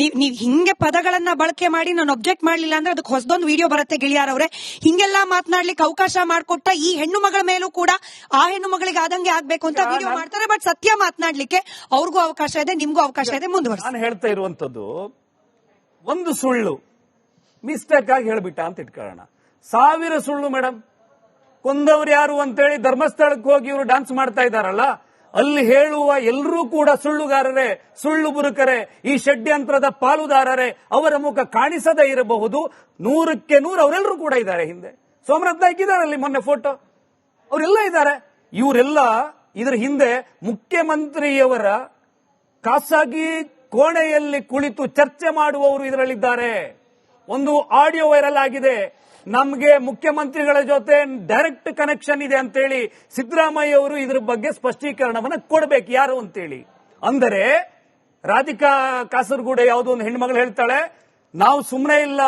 ನೀವ್ ಹಿಂಗೆ ಪದಗಳನ್ನ ಬಳಕೆ ಮಾಡಿ ನಾನು ಅಬ್ಜೆಕ್ಟ್ ಮಾಡ್ಲಿಲ್ಲ ಅಂದ್ರೆ ಅದಕ್ಕೆ ಹೊಸದೊಂದು ವಿಡಿಯೋ ಬರುತ್ತೆ ಗೆಳೆಯರವ್ರೆ. ಹಿಂಗೆಲ್ಲಾ ಮಾತನಾಡ್ಲಿಕ್ಕೆ ಅವಕಾಶ ಮಾಡ್ಕೊಟ್ಟ ಈ ಹೆಣ್ಣು ಮಗಳ ಮೇಲೂ ಕೂಡ ಆ ಹೆಣ್ಣು ಮಗಳಿಗೆ ಆದಂಗೆ ಆಗ್ಬೇಕು ಅಂತ ವಿಡಿಯೋ ಮಾಡ್ತಾರೆ. ಬಟ್ ಸತ್ಯ ಮಾತನಾಡ್ಲಿಕ್ಕೆ ಅವ್ರಿಗೂ ಅವಕಾಶ ಇದೆ, ನಿಮ್ಗೂ ಅವಕಾಶ ಇದೆ, ಮುಂದುವರೆಸಿ. ನಾನು ಹೇಳ್ತಾ ಇರುವಂತದ್ದು ಒಂದು ಸುಳ್ಳು ಮಿಸ್ಟೇಕ್ ಆಗಿ ಹೇಳ್ಬಿಟ್ಟ ಅಂತ ಇಟ್ಕೊಳ್ಳೋಣ. 1000 ಸುಳ್ಳು ಮೇಡಮ್. ಕೊಂದವ್ರು ಯಾರು ಅಂತೇಳಿ ಧರ್ಮಸ್ಥಳಕ್ಕೆ ಹೋಗಿ ಇವರು ಡಾನ್ಸ್ ಮಾಡ್ತಾ ಇದಾರಲ್ಲ, ಅಲ್ಲಿ ಹೇಳುವ ಎಲ್ಲರೂ ಕೂಡ ಸುಳ್ಳುಗಾರರೇ, ಸುಳ್ಳು ಬುರುಕರೇ, ಈ ಷಡ್ಯಂತ್ರದ ಪಾಲುದಾರರೇ. ಅವರ ಮುಖ ಕಾಣಿಸದೇ ಇರಬಹುದು, 100ಕ್ಕೆ 100 ಅವರೆಲ್ಲರೂ ಕೂಡ ಇದ್ದಾರೆ. ಹಿಂದೆ ಸೋಮನಾಥ್ ನಾಯ್ಕ ಇದ್ದಾರಲ್ಲಿ ಮೊನ್ನೆ ಫೋಟೋ, ಅವರೆಲ್ಲ ಇದ್ದಾರೆ. ಇವರೆಲ್ಲ ಇದರ ಹಿಂದೆ ಮುಖ್ಯಮಂತ್ರಿಯವರ ಖಾಸಗಿ ಕೋಣೆಯಲ್ಲಿ ಕುಳಿತು ಚರ್ಚೆ ಮಾಡುವವರು ಇದರಲ್ಲಿದ್ದಾರೆ. ಒಂದು ಆಡಿಯೋ ವೈರಲ್ ಆಗಿದೆ, ನಮಗೆ ಮುಖ್ಯಮಂತ್ರಿಗಳ ಜೊತೆ ಡೈರೆಕ್ಟ್ ಕನೆಕ್ಷನ್ ಇದೆ ಅಂತೇಳಿ ಸಿದ್ದರಾಮಯ್ಯ ಅವರು ಇದ್ರ ಬಗ್ಗೆ ಸ್ಪಷ್ಟೀಕರಣವನ್ನು ಕೊಡಬೇಕು ಯಾರು ಅಂತೇಳಿ. ಅಂದರೆ ರಾಧಿಕಾ ಕಾಸರಗೋಡು ಯಾವುದೋ ಒಂದು ಹೆಣ್ಮಗಳು ಹೇಳ್ತಾಳೆ, ನಾವು ಸುಮ್ಮನೆ ಇಲ್ಲ,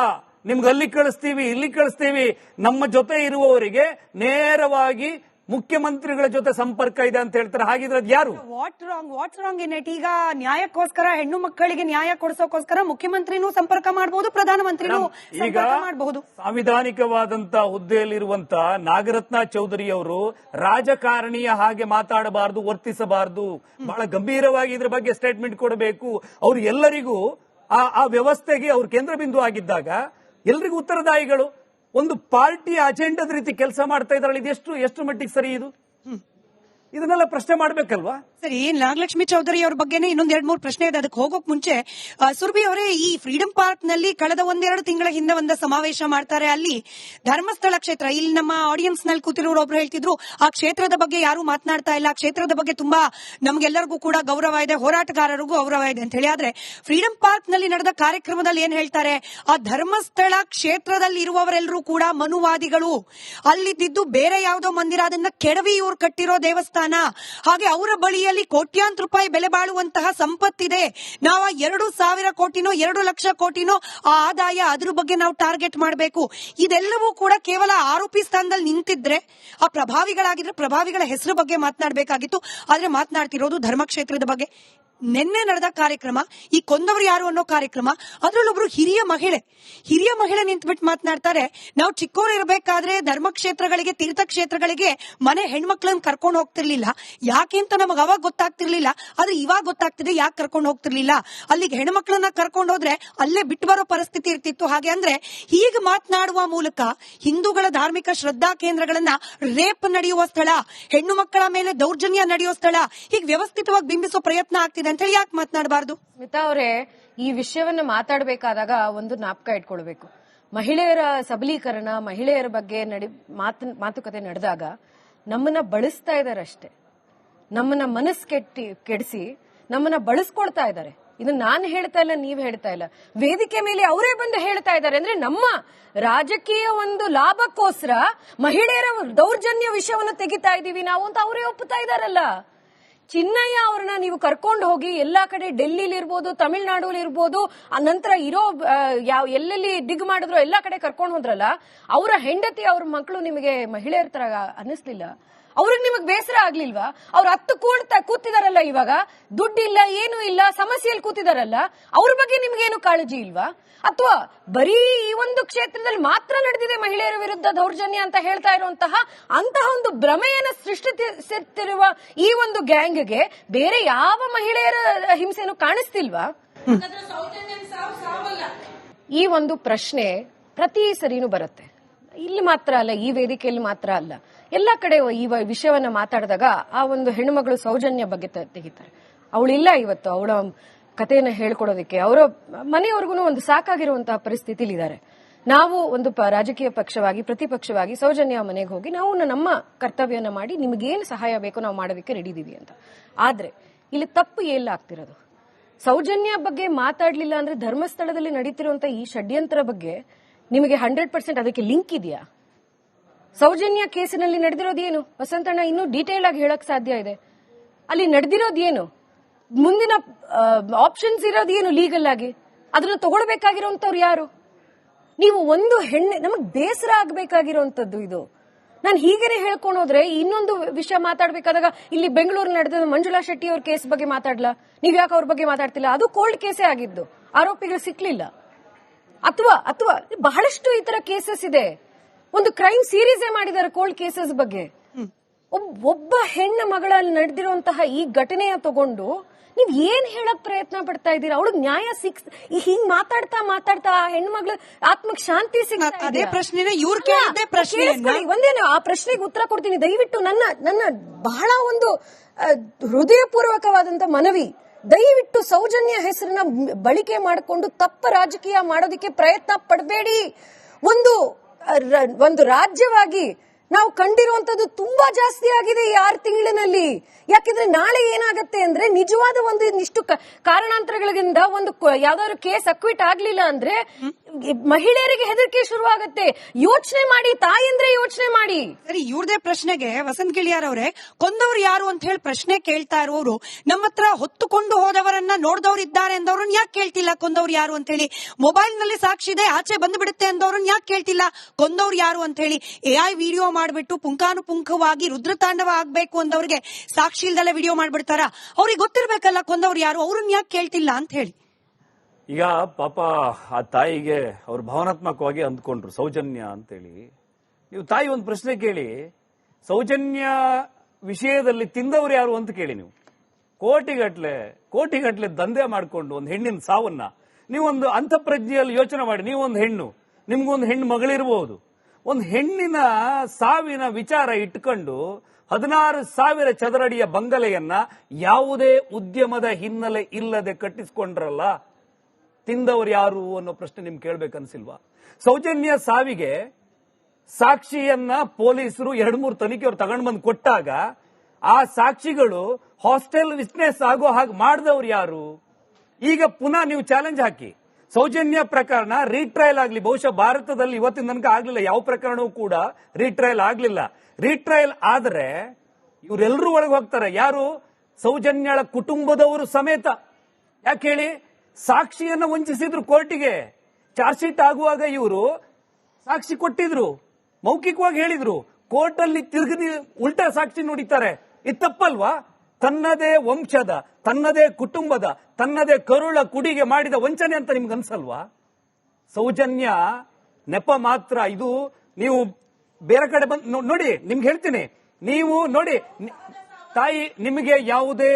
ನಿಮ್ಗೆ ಅಲ್ಲಿ ಕಳಿಸ್ತೀವಿ ಇಲ್ಲಿ ಕಳಿಸ್ತೀವಿ. ನಮ್ಮ ಜೊತೆ ಇರುವವರಿಗೆ ನೇರವಾಗಿ ಮುಖ್ಯಮಂತ್ರಿಗಳ ಜೊತೆ ಸಂಪರ್ಕ ಇದೆ ಅಂತ ಹೇಳ್ತಾರೆ. ಹಾಗಿದ್ರೆ ಯಾರು? What's wrong in it? ಈಗ ನ್ಯಾಯಕ್ಕೋಸ್ಕರ, ಹೆಣ್ಣು ಮಕ್ಕಳಿಗೆ ನ್ಯಾಯ ಕೊಡಿಸೋಕೋಸ್ಕರ ಮುಖ್ಯಮಂತ್ರಿನೂ ಸಂಪರ್ಕ ಮಾಡಬಹುದು, ಪ್ರಧಾನಮಂತ್ರಿನೂ ಸಂಪರ್ಕ ಮಾಡಬಹುದು. ಸಾಂವಿಧಾನಿಕವಾದಂತಹ ಹುದ್ದೆಯಲ್ಲಿರುವಂತ ನಾಗರತ್ನ ಚೌಧರಿ ಅವರು ರಾಜಕಾರಣಿಯ ಹಾಗೆ ಮಾತಾಡಬಾರದು, ವರ್ತಿಸಬಾರದು. ಬಹಳ ಗಂಭೀರವಾಗಿ ಇದ್ರ ಬಗ್ಗೆ ಸ್ಟೇಟ್ಮೆಂಟ್ ಕೊಡಬೇಕು. ಅವರು ಎಲ್ಲರಿಗೂ ಆ ವ್ಯವಸ್ಥೆಗೆ ಅವರು ಕೇಂದ್ರ ಬಿಂದು ಆಗಿದ್ದಾಗ ಎಲ್ಲರಿಗೂ ಉತ್ತರದಾಯಿಗಳು. ಒಂದು ಪಾರ್ಟಿ ಅಜೆಂಡದ ರೀತಿ ಕೆಲಸ ಮಾಡ್ತಾ ಇದ್ರಲ್ಲಿ ಎಷ್ಟು ಮಟ್ಟಿಗೆ ಸರಿ ಇದು? ಇದನ್ನೆಲ್ಲ ಪ್ರಶ್ನೆ ಮಾಡ್ಬೇಕಲ್ವಾ? ಸರಿ, ನಾಗಲಕ್ಷ್ಮಿ ಚೌಧರಿ ಅವ್ರ ಬಗ್ಗೆನೇ ಇನ್ನೊಂದ್ 2-3 ಪ್ರಶ್ನೆ ಇದೆ. ಅದಕ್ಕೆ ಹೋಗೋಕ್ ಮುಂಚೆ ಸುರ್ಭಿ ಅವರೇ, ಈ ಫ್ರೀಡಂ ಪಾರ್ಕ್ ನಲ್ಲಿ ಕಳೆದ 1-2 ತಿಂಗಳ ಹಿಂದೆ ಒಂದು ಸಮಾವೇಶ ಮಾಡ್ತಾರೆ. ಅಲ್ಲಿ ಧರ್ಮಸ್ಥಳ ಕ್ಷೇತ್ರ, ಇಲ್ಲಿ ನಮ್ಮ ಆಡಿಯನ್ಸ್ ನಲ್ಲಿ ಕೂತಿರೋರು ಒಬ್ರು ಹೇಳ್ತಿದ್ರು, ಆ ಕ್ಷೇತ್ರದ ಬಗ್ಗೆ ಯಾರು ಮಾತನಾಡ್ತಾ ಇಲ್ಲ, ಆ ಕ್ಷೇತ್ರದ ಬಗ್ಗೆ ತುಂಬಾ ನಮ್ಗೆಲ್ಲರಿಗೂ ಕೂಡ ಗೌರವ ಇದೆ, ಹೋರಾಟಗಾರರಿಗೂ ಗೌರವ ಇದೆ ಅಂತ ಹೇಳಿ. ಆದ್ರೆ ಫ್ರೀಡಂ ಪಾರ್ಕ್ ನಲ್ಲಿ ನಡೆದ ಕಾರ್ಯಕ್ರಮದಲ್ಲಿ ಏನ್ ಹೇಳ್ತಾರೆ, ಆ ಧರ್ಮಸ್ಥಳ ಕ್ಷೇತ್ರದಲ್ಲಿ ಇರುವವರೆಲ್ಲರೂ ಕೂಡ ಮನುವಾದಿಗಳು, ಅಲ್ಲಿದ್ದು ಬೇರೆ ಯಾವುದೋ ಮಂದಿರ, ಅದನ್ನ ಕೆಡವಿ ಇವ್ರು ಕಟ್ಟಿರೋ ದೇವಸ್ಥಾನ, ಹಾಗೆ ಅವರ ಬಳಿಯಲ್ಲಿ ಕೋಟ್ಯಾಂತರ ರೂಪಾಯಿ ಬೆಲೆ ಬಾಳುವಂತಹ ಸಂಪತ್ತಿದೆ, ನಾವು 2,000 ಕೋಟಿನೋ 2 ಲಕ್ಷ ಕೋಟಿನೋ ಆ ಆದಾಯ, ಅದ್ರ ಬಗ್ಗೆ ನಾವು ಟಾರ್ಗೆಟ್ ಮಾಡಬೇಕು. ಇದೆಲ್ಲವೂ ಕೂಡ ಕೇವಲ ಆರೋಪಿ ಸ್ಥಾನದಲ್ಲಿ ನಿಂತಿದ್ರೆ, ಆ ಪ್ರಭಾವಿಗಳಾಗಿದ್ರೆ ಪ್ರಭಾವಿಗಳ ಹೆಸರು ಬಗ್ಗೆ ಮಾತನಾಡಬೇಕಾಗಿತ್ತು. ಆದ್ರೆ ಮಾತನಾಡ್ತಿರೋದು ಧರ್ಮಕ್ಷೇತ್ರದ ಬಗ್ಗೆ. ನಿನ್ನೆ ನಡೆದ ಕಾರ್ಯಕ್ರಮ, ಈ ಕೊಂದವರು ಯಾರು ಅನ್ನೋ ಕಾರ್ಯಕ್ರಮ, ಅದ್ರಲ್ಲೊಬ್ರು ಹಿರಿಯ ಮಹಿಳೆ ನಿಂತ್ಬಿಟ್ಟು ಮಾತನಾಡ್ತಾರೆ, ನಾವು ಚಿಕ್ಕವರು ಇರಬೇಕಾದ್ರೆ ಧರ್ಮಕ್ಷೇತ್ರಗಳಿಗೆ, ತೀರ್ಥಕ್ಷೇತ್ರಗಳಿಗೆ ಮನೆ ಹೆಣ್ಮಕ್ಳನ್ನ ಕರ್ಕೊಂಡು ಹೋಗ್ತಿರ್ಲಿಲ್ಲ. ಯಾಕೆ ಅಂತ ನಮಗ್ ಅವಾಗ ಗೊತ್ತಾಗ್ತಿರ್ಲಿಲ್ಲ, ಆದ್ರೆ ಇವಾಗ ಗೊತ್ತಾಗ್ತಿದೆ ಯಾಕೆ ಕರ್ಕೊಂಡು ಹೋಗ್ತಿರ್ಲಿಲ್ಲ. ಅಲ್ಲಿಗೆ ಹೆಣ್ಮಕ್ಳನ್ನ ಕರ್ಕೊಂಡು ಹೋದ್ರೆ ಅಲ್ಲೇ ಬಿಟ್ಟು ಬರೋ ಪರಿಸ್ಥಿತಿ ಇರ್ತಿತ್ತು. ಹಾಗೆ ಅಂದ್ರೆ ಹೀಗೆ ಮಾತನಾಡುವ ಮೂಲಕ ಹಿಂದೂಗಳ ಧಾರ್ಮಿಕ ಶ್ರದ್ಧಾ ಕೇಂದ್ರಗಳನ್ನ ರೇಪ್ ನಡೆಯುವ ಸ್ಥಳ, ಹೆಣ್ಣು ಮಕ್ಕಳ ಮೇಲೆ ದೌರ್ಜನ್ಯ ನಡೆಯುವ ಸ್ಥಳ, ಹೀಗೆ ವ್ಯವಸ್ಥಿತವಾಗಿ ಬಿಂಬಿಸೋ ಪ್ರಯತ್ನ ಆಗ್ತಿದೆ ಅಂತ ಹೇಳಿ ಯಾಕೆ ಮಾತನಾಡಬಾರ್ದು? ಸ್ಮಿತಾ ಅವರೇ, ಈ ವಿಷಯವನ್ನ ಮಾತಾಡಬೇಕಾದಾಗ ಒಂದು ಜ್ಞಾಪಕ ಇಟ್ಕೊಳ್ಬೇಕು. ಮಹಿಳೆಯರ ಸಬಲೀಕರಣ, ಮಹಿಳೆಯರ ಬಗ್ಗೆ ಮಾತುಕತೆ ನಡೆದಾಗ ನಮ್ಮನ್ನ ಬಳಸ್ತಾ ಇದಾರೆ ಅಷ್ಟೇ. ನಮ್ಮನ್ನ ಮನಸ್ಸು ಕೆಡಿಸಿ ನಮ್ಮನ್ನ ಬಳಸ್ಕೊಳ್ತಾ ಇದ್ದಾರೆ. ಇದನ್ನ ನಾನು ಹೇಳ್ತಾ ಇಲ್ಲ, ನೀವ್ ಹೇಳ್ತಾ ಇಲ್ಲ, ವೇದಿಕೆ ಮೇಲೆ ಅವರೇ ಬಂದು ಹೇಳ್ತಾ ಇದ್ದಾರೆ. ಅಂದ್ರೆ ನಮ್ಮ ರಾಜಕೀಯ ಒಂದು ಲಾಭಕ್ಕೋಸ್ಕರ ಮಹಿಳೆಯರ ದೌರ್ಜನ್ಯ ವಿಷಯವನ್ನು ತೆಗಿತಾ ಇದೀವಿ ನಾವು ಅಂತ ಅವರೇ ಒಪ್ಪುತ್ತಾ ಇದಾರಲ್ಲ. ಚಿನ್ನಯ್ಯ ಅವ್ರನ್ನ ನೀವು ಕರ್ಕೊಂಡು ಹೋಗಿ ಎಲ್ಲಾ ಕಡೆ, ಡೆಲ್ಲಿಲಿ ಇರ್ಬೋದು, ತಮಿಳ್ನಾಡಲ್ಲಿ ಇರ್ಬೋದು, ಆ ನಂತರ ಇರೋ ಎಲ್ಲೆಲ್ಲಿ ಡಿಗ್ ಮಾಡಿದ್ರು ಎಲ್ಲಾ ಕಡೆ ಕರ್ಕೊಂಡು ಹೋದ್ರಲ್ಲ, ಅವರ ಹೆಂಡತಿ, ಅವ್ರ ಮಕ್ಕಳು ನಿಮಗೆ ಮಹಿಳೆಯರ ತರ ಅನ್ನಿಸ್ಲಿಲ್ಲ? ಅವ್ರಿಗೆ ನಿಮಗ್ ಬೇಸರ ಆಗ್ಲಿಲ್ವಾ? ಅವ್ರು ಕೂತಿದಾರಲ್ಲ, ಇವಾಗ ದುಡ್ಡಿಲ್ಲ, ಏನು ಇಲ್ಲ, ಸಮಸ್ಯೆಯಲ್ಲಿ ಕೂತಿದಾರಲ್ಲ, ಅವ್ರ ಬಗ್ಗೆ ನಿಮ್ಗೇನು ಕಾಳಜಿ ಇಲ್ವಾ? ಅಥವಾ ಬರೀ ಈ ಒಂದು ಕ್ಷೇತ್ರದಲ್ಲಿ ಮಾತ್ರ ನಡೆದಿದೆ ಮಹಿಳೆಯರ ವಿರುದ್ಧ ದೌರ್ಜನ್ಯ ಅಂತ ಹೇಳ್ತಾ ಇರುವಂತಹ ಒಂದು ಭ್ರಮೆಯನ್ನು ಸೃಷ್ಟಿಸುತ್ತಿರುವ ಈ ಒಂದು ಗ್ಯಾಂಗ್ಗೆ ಬೇರೆ ಯಾವ ಮಹಿಳೆಯರ ಹಿಂಸೆನೂ ಕಾಣಿಸ್ತಿಲ್ವಾ? ಈ ಒಂದು ಪ್ರಶ್ನೆ ಪ್ರತಿ ಸರಿನೂ ಬರುತ್ತೆ. ಇಲ್ಲಿ ಮಾತ್ರ ಅಲ್ಲ, ಈ ವೇದಿಕೆಯಲ್ಲಿ ಮಾತ್ರ ಅಲ್ಲ, ಎಲ್ಲಾ ಕಡೆ ಈ ವಿಷಯವನ್ನ ಮಾತಾಡಿದಾಗ ಆ ಒಂದು ಹೆಣ್ಣುಮಗಳು ಸೌಜನ್ಯ ಬಗ್ಗೆ ತೆಗಿತಾರೆ. ಅವಳಿಲ್ಲ ಇವತ್ತು, ಅವಳ ಕಥೆಯನ್ನ ಹೇಳ್ಕೊಡೋದಕ್ಕೆ ಅವರ ಮನೆಯವ್ರಿಗೂ ಒಂದು ಸಾಕಾಗಿರುವಂತಹ ಪರಿಸ್ಥಿತಿಲಿ ಇದ್ದಾರೆ. ನಾವು ಒಂದು ರಾಜಕೀಯ ಪಕ್ಷವಾಗಿ, ಪ್ರತಿಪಕ್ಷವಾಗಿ ಸೌಜನ್ಯ ಮನೆಗೆ ಹೋಗಿ ನಾವು ನಮ್ಮ ಕರ್ತವ್ಯನ ಮಾಡಿ ನಿಮಗೇನು ಸಹಾಯ ಬೇಕೋ ನಾವು ಮಾಡೋದಕ್ಕೆ ರೆಡಿ ಇದೀವಿ ಅಂತ. ಆದ್ರೆ ಇಲ್ಲಿ ತಪ್ಪು ಎಲ್ಲ ಆಗ್ತಿರೋದು, ಸೌಜನ್ಯ ಬಗ್ಗೆ ಮಾತಾಡ್ಲಿಲ್ಲ ಅಂದ್ರೆ ಧರ್ಮಸ್ಥಳದಲ್ಲಿ ನಡೀತಿರುವಂತಹ ಈ ಷಡ್ಯಂತ್ರ ಬಗ್ಗೆ ನಿಮಗೆ 100% ಅದಕ್ಕೆ ಲಿಂಕ್ ಇದೆಯಾ? ಸೌಜನ್ಯ ಕೇಸಿನಲ್ಲಿ ನಡೆದಿರೋದೇನು ವಸಂತಣ್ಣ ಇನ್ನೂ ಡೀಟೇಲ್ ಆಗಿ ಹೇಳಕ್ ಸಾಧ್ಯ ಇದೆ. ಅಲ್ಲಿ ನಡೆದಿರೋದೇನು, ಮುಂದಿನ ಆಪ್ಷನ್ಸ್ ಇರೋದೇನು ಲೀಗಲ್ ಆಗಿ, ಅದನ್ನ ತಗೊಳ್ಬೇಕಾಗಿರೋಂಥವ್ರು ಯಾರು? ನೀವು ಒಂದು ನಮಗ್ ಬೇಸರ ಆಗ್ಬೇಕಾಗಿರೋಂಥದ್ದು ಇದು. ನಾನು ಹೀಗೇನೆ ಹೇಳ್ಕೊಂಡು ಹೋದ್ರೆ ಇನ್ನೊಂದು ವಿಷಯ ಮಾತಾಡ್ಬೇಕಾದಾಗ ಇಲ್ಲಿ ಬೆಂಗಳೂರು ನಡೆದ ಮಂಜುಳಾ ಶೆಟ್ಟಿ ಅವ್ರ ಕೇಸ್ ಬಗ್ಗೆ ಮಾತಾಡ್ಲಾ, ನೀವ್ ಯಾಕೆ ಅವ್ರ ಬಗ್ಗೆ ಮಾತಾಡ್ತಿಲ್ಲ? ಅದು ಕೋಲ್ಡ್ ಕೇಸೇ ಆಗಿದ್ದು. ಆರೋಪಿಗಳು ಸಿಕ್ಲಿಲ್ಲ. ಅಥವಾ ಬಹಳಷ್ಟು ಈ ತರ ಕೇಸಸ್ ಇದೆ. ಒಂದು ಕ್ರೈಮ್ ಸೀರೀಸ್ ಮಾಡಿದ್ದಾರೆ ಕೋಲ್ಡ್ ಕೇಸಸ್ ಬಗ್ಗೆ. ಒಬ್ಬ ಹೆಣ್ಣ ಮಗಳಲ್ಲಿ ನಡೆದಿರುವಂತಹ ಈ ಘಟನೆಯ ತಗೊಂಡು ನೀವ್ ಏನ್ ಹೇಳಕ್ ಪ್ರಯತ್ನ ಪಡ್ತಾ ಇದ್ದೀರಾ? ಅವಳಿಗೆ ನ್ಯಾಯ ಹಿಂಗ್ ಮಾತಾಡ್ತಾ ಹೆಣ್ಮಕ್ಳು ಆತ್ಮಕ್ ಶಾಂತಿ ಸಿಗ್ತಾ ಅದೇ ಪ್ರಶ್ನೆನ ಇವ್ರು ಕೇಳಿದ್ದೆ ಪ್ರಶ್ನೆ. ಒಂದೇನು ಆ ಪ್ರಶ್ನೆಗೆ ಉತ್ತರ ಕೊಡ್ತೀನಿ. ದಯವಿಟ್ಟು ನನ್ನ ಬಹಳ ಒಂದು ಹೃದಯಪೂರ್ವಕವಾದಂತ ಮನವಿ, ದಯವಿಟ್ಟು ಸೌಜನ್ಯ ಹೆಸರನ್ನ ಬಳಕೆ ಮಾಡಿಕೊಂಡು ತಪ್ಪ ರಾಜಕೀಯ ಮಾಡೋದಕ್ಕೆ ಪ್ರಯತ್ನ ಪಡಬೇಡಿ. ಒಂದು ರಾಜ್ಯವಾಗಿ ನಾವು ಕಂಡಿರುವಂತದ್ದು ತುಂಬಾ ಜಾಸ್ತಿ ಆಗಿದೆ ಈ 6 ತಿಂಗಳಿನಲ್ಲಿ. ಯಾಕೆಂದ್ರೆ ನಾಳೆ ಏನಾಗತ್ತೆ ಅಂದ್ರೆ ನಿಜವಾದ ಒಂದಿಷ್ಟು ಕಾರಣಾಂತರಗಳಿಂದ ಒಂದು ಯಾವ್ದಾದ್ರು ಕೇಸ್ ಅಕ್ವಿಟ್ ಆಗ್ಲಿಲ್ಲ ಅಂದ್ರೆ ಮಹಿಳೆಯರಿಗೆ ಹೆದರಿಕೆ ಶುರುವಾಗತ್ತೆ. ಯೋಚನೆ ಮಾಡಿ, ತಾಯಿ ಅಂದ್ರೆ ಯೋಚನೆ ಮಾಡಿ. ಸರಿ, ಇವ್ರದೇ ಪ್ರಶ್ನೆಗೆ ವಸಂತ್ ಗಿಳಿಯಾರ್ ಅವರೇ, ಕೊಂದವ್ರು ಯಾರು ಅಂತ ಹೇಳಿ ಪ್ರಶ್ನೆ ಕೇಳ್ತಾ ಇರೋರು ನಮ್ಮ ಹತ್ರ ಹೊತ್ತುಕೊಂಡು ಹೋದವರನ್ನ ನೋಡ್ದವ್ರು ಇದ್ದಾರೆ ಅಂದವ್ರನ್ನ ಯಾಕೆ ಕೇಳ್ತಿಲ್ಲ ಕೊಂದವ್ರು ಯಾರು ಅಂತ ಹೇಳಿ? ಮೊಬೈಲ್ ನಲ್ಲಿ ಸಾಕ್ಷಿ ಇದೆ, ಆಚೆ ಬಂದು ಬಿಡುತ್ತೆ ಅಂದವ್ರನ್ನ ಯಾಕೆ ಕೇಳ್ತಿಲ್ಲ ಕೊಂದವ್ರು ಯಾರು ಅಂತ ಹೇಳಿ? AI ವಿಡಿಯೋ ಮಾಡ್ಬಿಟ್ಟು ಪುಂಖಾನುಪುಂಖವಾಗಿ ರುದ್ರತಾಂಡವ ಆಗ್ಬೇಕು ಅಂದವ್ರಿಗೆ ಸಾಕ್ಷಿ ಇಲ್ದಲ್ಲ ವಿಡಿಯೋ ಮಾಡ್ಬಿಡ್ತಾರ? ಅವ್ರಿಗೆ ಗೊತ್ತಿರ್ಬೇಕಲ್ಲ ಕೊಂದವ್ರು ಯಾರು, ಅವ್ರನ್ನ ಯಾಕೆ ಕೇಳ್ತಿಲ್ಲ ಅಂತ ಹೇಳಿ. ಈಗ ಪಾಪ ಆ ತಾಯಿಗೆ ಅವ್ರು ಭಾವನಾತ್ಮಕವಾಗಿ ಅಂದ್ಕೊಂಡ್ರು ಸೌಜನ್ಯ ಅಂತೇಳಿ. ನೀವು ತಾಯಿ ಒಂದು ಪ್ರಶ್ನೆ ಕೇಳಿ, ಸೌಜನ್ಯ ವಿಷಯದಲ್ಲಿ ತಿಂದವ್ರು ಯಾರು ಅಂತ ಕೇಳಿ. ನೀವು ಕೋಟಿಗಟ್ಲೆ ದಂಧೆ ಮಾಡಿಕೊಂಡು ಒಂದು ಹೆಣ್ಣಿನ ಸಾವನ್ನ ನೀವೊಂದು ಅಂತಃಪ್ರಜ್ಞೆಯಲ್ಲಿ ಯೋಚನೆ ಮಾಡಿ. ನೀವೊಂದು ಹೆಣ್ಣು, ನಿಮ್ಗೊಂದು ಹೆಣ್ಣು ಮಗಳಿರಬಹುದು. ಒಂದು ಹೆಣ್ಣಿನ ಸಾವಿನ ವಿಚಾರ ಇಟ್ಕೊಂಡು 16,000 ಚದರಡಿಯ ಬಂಗಲೆಯನ್ನ ಯಾವುದೇ ಉದ್ಯಮದ ಹಿನ್ನೆಲೆ ಇಲ್ಲದೆ ಕಟ್ಟಿಸಿಕೊಂಡ್ರಲ್ಲ, ತಿಂದವರು ಯಾರು ಅನ್ನೋ ಪ್ರಶ್ನೆ ನಿಮ್ಗೆ ಕೇಳ್ಬೇಕನ್ಸಿಲ್ವಾ? ಸೌಜನ್ಯ ಸಾವಿಗೆ ಸಾಕ್ಷಿಯನ್ನ ಪೊಲೀಸರು 2-3 ತನಿಖೆಯವರು ತಗೊಂಡು ಬಂದು ಕೊಟ್ಟಾಗ ಆ ಸಾಕ್ಷಿಗಳು ಹಾಸ್ಟೆಲ್ ವಿಟ್ನೆಸ್ ಆಗೋ ಹಾಗೆ ಮಾಡಿದವ್ರು ಯಾರು? ಈಗ ಪುನಃ ನೀವು ಚಾಲೆಂಜ್ ಹಾಕಿ, ಸೌಜನ್ಯ ಪ್ರಕರಣ ರೀಟ್ರಯಲ್ ಆಗ್ಲಿ. ಬಹುಶಃ ಭಾರತದಲ್ಲಿ ಇವತ್ತಿನ ತನಕ ಆಗ್ಲಿಲ್ಲ, ಯಾವ ಪ್ರಕರಣವೂ ಕೂಡ ರೀಟ್ರಯಲ್ ಆಗ್ಲಿಲ್ಲ. ರೀಟ್ರಯಲ್ ಆದ್ರೆ ಇವರೆಲ್ಲರೂ ಒಳಗೆ ಹೋಗ್ತಾರೆ. ಯಾರು? ಸೌಜನ್ಯಳ ಕುಟುಂಬದವರು ಸಮೇತ. ಯಾಕೆ ಹೇಳಿ? ಸಾಕ್ಷಿಯನ್ನ ವಂಚಿಸಿದ್ರು ಕೋರ್ಟಿಗೆ. ಚಾರ್ಜ್ ಶೀಟ್ ಆಗುವಾಗ ಇವರು ಸಾಕ್ಷಿ ಕೊಟ್ಟಿದ್ರು, ಮೌಖಿಕವಾಗಿ ಹೇಳಿದ್ರು. ಕೋರ್ಟ್ ಅಲ್ಲಿ ತಿರುಗಿ ಉಲ್ಟಾ ಸಾಕ್ಷಿ ನುಡಿತಾರೆ. ಇದು ತಪ್ಪಲ್ವಾ? ತನ್ನದೇ ವಂಶದ, ತನ್ನದೇ ಕುಟುಂಬದ, ತನ್ನದೇ ಕರುಳ ಕುಡಿಗೆ ಮಾಡಿದ ವಂಚನೆ ಅಂತ ನಿಮ್ಗೆ ಅನ್ಸಲ್ವಾ? ಸೌಜನ್ಯ ನೆಪ ಮಾತ್ರ. ಇದು ನೀವು ಬೇರೆ ಕಡೆ ಬಂದು ನೋಡಿ, ನಿಮ್ಗೆ ಹೇಳ್ತೀನಿ. ನೀವು ನೋಡಿ ತಾಯಿ, ನಿಮಗೆ ಯಾವುದೇ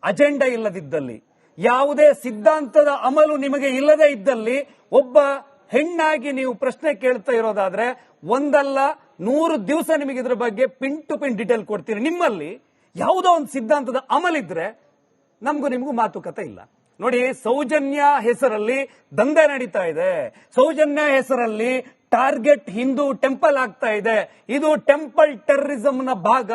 ಅಜೆಂಡಾ ಇಲ್ಲದಿದ್ದಲ್ಲಿ, ಯಾವುದೇ ಸಿದ್ಧಾಂತದ ಅಮಲು ನಿಮಗೆ ಇಲ್ಲದೆ ಇದ್ದಲ್ಲಿ, ಒಬ್ಬ ಹೆಣ್ಣಾಗಿ ನೀವು ಪ್ರಶ್ನೆ ಕೇಳ್ತಾ ಇರೋದಾದ್ರೆ 1 ದಿವಸ ನಿಮಗೆ ಇದ್ರ ಬಗ್ಗೆ ಪಿನ್ ಟು ಪಿನ್ ಡೀಟೇಲ್ ಕೊಡ್ತೀನಿ. ನಿಮ್ಮಲ್ಲಿ ಯಾವುದೋ ಒಂದು ಸಿದ್ಧಾಂತದ ಅಮಲಿದ್ರೆ ನಮಗೂ ನಿಮಗೂ ಮಾತುಕತೆ ಇಲ್ಲ. ನೋಡಿ, ಸೌಜನ್ಯ ಹೆಸರಲ್ಲಿ ದಂಧೆ ನಡೀತಾ ಇದೆ. ಸೌಜನ್ಯ ಹೆಸರಲ್ಲಿ ಟಾರ್ಗೆಟ್ ಹಿಂದೂ ಟೆಂಪಲ್ ಆಗ್ತಾ ಇದೆ. ಇದು ಟೆಂಪಲ್ ಟೆರರಿಸಂನ ಭಾಗ.